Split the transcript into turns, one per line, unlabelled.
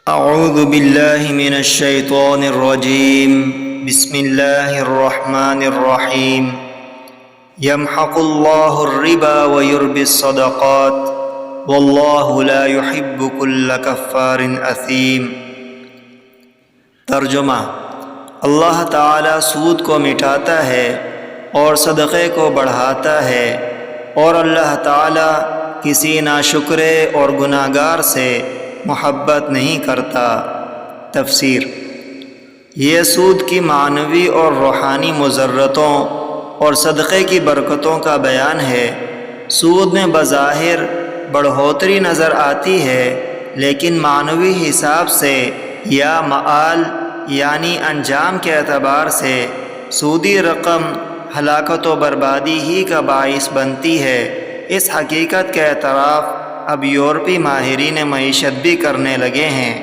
اعوذ باللہ من الشیطان الرجیم بسم اللہ الرحمن الرحیم یمحق اللہ الربا ویربی الصدقات واللہ لا يحب كل کفار اثیم۔ ترجمہ: اللہ تعالی سود کو مٹاتا ہے اور صدقے کو بڑھاتا ہے، اور اللہ تعالی کسی ناشکرے اور گناہگار سے محبت نہیں کرتا۔ تفسیر: یہ سود کی معنوی اور روحانی مضرتوں اور صدقے کی برکتوں کا بیان ہے۔ سود میں بظاہر بڑھوتری نظر آتی ہے، لیکن معنوی حساب سے یا مآل یعنی انجام کے اعتبار سے سودی رقم ہلاکت و بربادی ہی کا باعث بنتی ہے۔ اس حقیقت کا اعتراف اب یورپی ماہرین معیشت بھی کرنے لگے ہیں۔